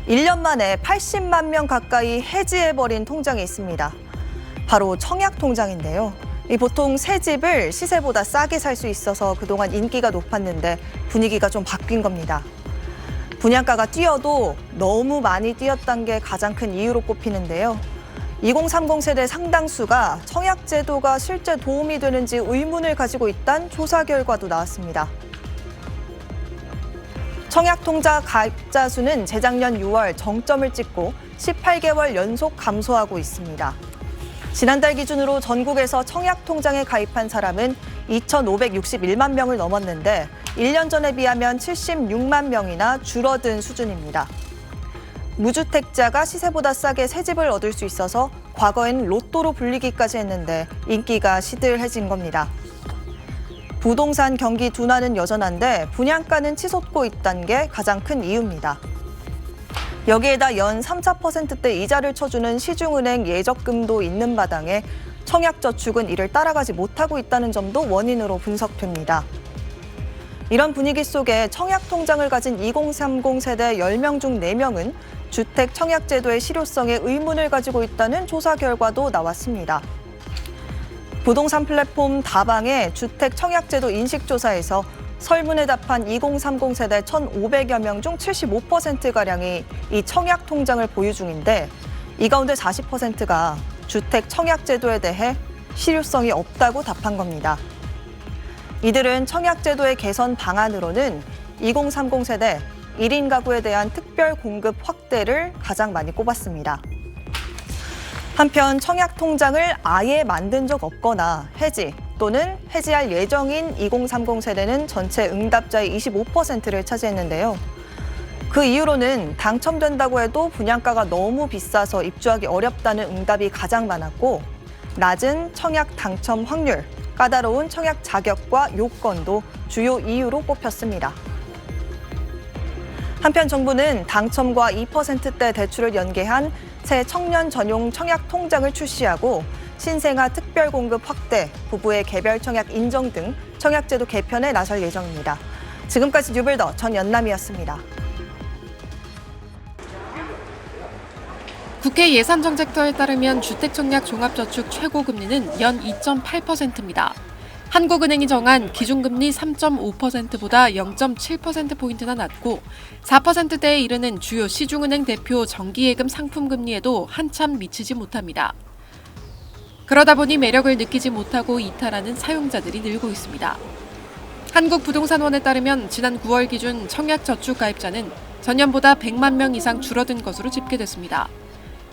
1년 만에 80만 명 가까이 해지해버린 통장이 있습니다. 바로 청약통장인데요. 보통 새 집을 시세보다 싸게 살 수 있어서 그동안 인기가 높았는데 분위기가 좀 바뀐 겁니다. 분양가가 뛰어도 너무 많이 뛰었던 게 가장 큰 이유로 꼽히는데요. 2030 세대 상당수가 청약제도가 실제 도움이 되는지 의문을 가지고 있다는 조사 결과도 나왔습니다. 청약통장 가입자 수는 재작년 6월 정점을 찍고 18개월 연속 감소하고 있습니다. 지난달 기준으로 전국에서 청약통장에 가입한 사람은 2,561만 명을 넘었는데 1년 전에 비하면 76만 명이나 줄어든 수준입니다. 무주택자가 시세보다 싸게 새 집을 얻을 수 있어서 과거엔 로또로 불리기까지 했는데 인기가 시들해진 겁니다. 부동산 경기 둔화는 여전한데 분양가는 치솟고 있다는 게 가장 큰 이유입니다. 여기에다 연 3, 4%대 이자를 쳐주는 시중은행 예적금도 있는 바당에 청약저축은 이를 따라가지 못하고 있다는 점도 원인으로 분석됩니다. 이런 분위기 속에 청약통장을 가진 2030 세대 10명 중 4명은 주택 청약제도의 실효성에 의문을 가지고 있다는 조사 결과도 나왔습니다. 부동산 플랫폼 다방의 주택 청약제도 인식조사에서 설문에 답한 2030 세대 1,500여 명 중 75%가량이 이 청약통장을 보유 중인데 이 가운데 40%가 주택 청약제도에 대해 실효성이 없다고 답한 겁니다. 이들은 청약제도의 개선 방안으로는 2030 세대 1인 가구에 대한 특별 공급 확대를 가장 많이 꼽았습니다. 한편 청약통장을 아예 만든 적 없거나 해지 또는 해지할 예정인 2030 세대는 전체 응답자의 25%를 차지했는데요. 그 이유로는 당첨된다고 해도 분양가가 너무 비싸서 입주하기 어렵다는 응답이 가장 많았고 낮은 청약 당첨 확률, 까다로운 청약 자격과 요건도 주요 이유로 꼽혔습니다. 한편 정부는 당첨과 2%대 대출을 연계한 새 청년 전용 청약 통장을 출시하고 신생아 특별 공급 확대, 부부의 개별 청약 인정 등 청약제도 개편에 나설 예정입니다. 지금까지 뉴빌더 전연남이었습니다. 국회 예산정책처에 따르면 주택청약 종합저축 최고금리는 연 2.8%입니다. 한국은행이 정한 기준금리 3.5%보다 0.7%포인트나 낮고 4%대에 이르는 주요 시중은행 대표 정기예금 상품금리에도 한참 미치지 못합니다. 그러다 보니 매력을 느끼지 못하고 이탈하는 사용자들이 늘고 있습니다. 한국부동산원에 따르면 지난 9월 기준 청약저축 가입자는 전년보다 100만 명 이상 줄어든 것으로 집계됐습니다.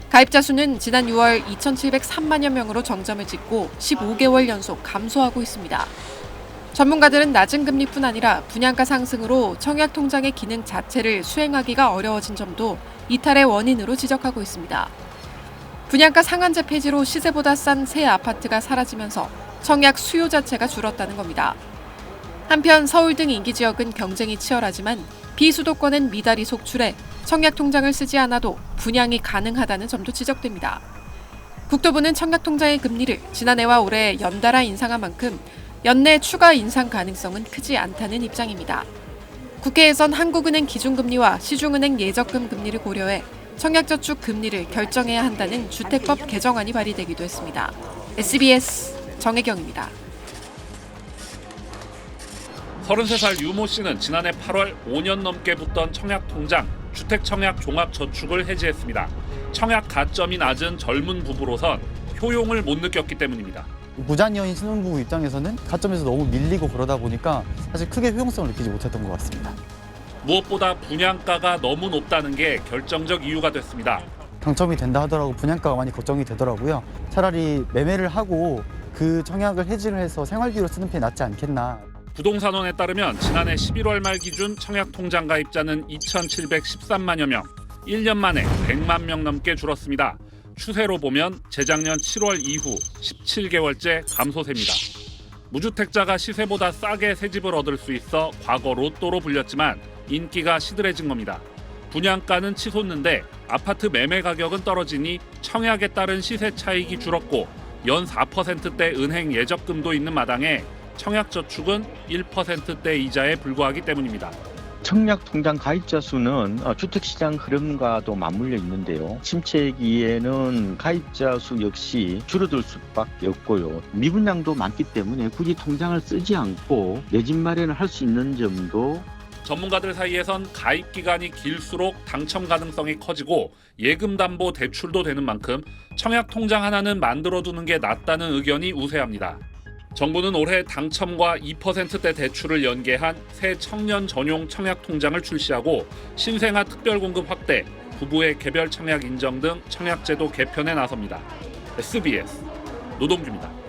가입자 수는 지난 6월 2,703만여 명으로 정점을 찍고 15개월 연속 감소하고 있습니다. 전문가들은 낮은 금리뿐 아니라 분양가 상승으로 청약통장의 기능 자체를 수행하기가 어려워진 점도 이탈의 원인으로 지적하고 있습니다. 분양가 상한제 폐지로 시세보다 싼 새 아파트가 사라지면서 청약 수요 자체가 줄었다는 겁니다. 한편 서울 등 인기 지역은 경쟁이 치열하지만 비수도권은 미달이 속출해 청약통장을 쓰지 않아도 분양이 가능하다는 점도 지적됩니다. 국토부는 청약통장의 금리를 지난해와 올해 연달아 인상한 만큼 연내 추가 인상 가능성은 크지 않다는 입장입니다. 국회에선 한국은행 기준금리와 시중은행 예적금 금리를 고려해 청약저축 금리를 결정해야 한다는 주택법 개정안이 발의되기도 했습니다. SBS 정혜경입니다. 33살 유모 씨는 지난해 8월 5년 넘게 붙던 청약통장, 주택청약 종합저축을 해지했습니다. 청약 가점이 낮은 젊은 부부로선 효용을 못 느꼈기 때문입니다. 무자녀인 신혼부부 입장에서는 가점에서 너무 밀리고 그러다 보니까 사실 크게 효용성을 느끼지 못했던 것 같습니다. 무엇보다 분양가가 너무 높다는 게 결정적 이유가 됐습니다. 당첨이 된다 하더라도 분양가가 많이 걱정이 되더라고요. 차라리 매매를 하고 그 청약을 해지를 해서 생활비로 쓰는 편이 낫지 않겠나. 부동산원에 따르면 지난해 11월 말 기준 청약통장 가입자는 2,713만여 명, 1년 만에 100만 명 넘게 줄었습니다. 추세로 보면 재작년 7월 이후 17개월째 감소세입니다. 무주택자가 시세보다 싸게 새 집을 얻을 수 있어 과거 로또로 불렸지만 인기가 시들해진 겁니다. 분양가는 치솟는데 아파트 매매 가격은 떨어지니 청약에 따른 시세 차익이 줄었고 연 4%대 은행 예적금도 있는 마당에 청약저축은 1%대 이자에 불과하기 때문입니다. 청약통장 가입자 수는 주택시장 흐름과도 맞물려 있는데요. 침체기에는 가입자 수 역시 줄어들 수밖에 없고요. 미분양도 많기 때문에 굳이 통장을 쓰지 않고 내 집 마련을 할 수 있는 점도 전문가들 사이에선 가입 기간이 길수록 당첨 가능성이 커지고 예금 담보 대출도 되는 만큼 청약 통장 하나는 만들어두는 게 낫다는 의견이 우세합니다. 정부는 올해 당첨과 2%대 대출을 연계한 새 청년 전용 청약 통장을 출시하고 신생아 특별공급 확대, 부부의 개별 청약 인정 등 청약제도 개편에 나섭니다. SBS 노동규입니다.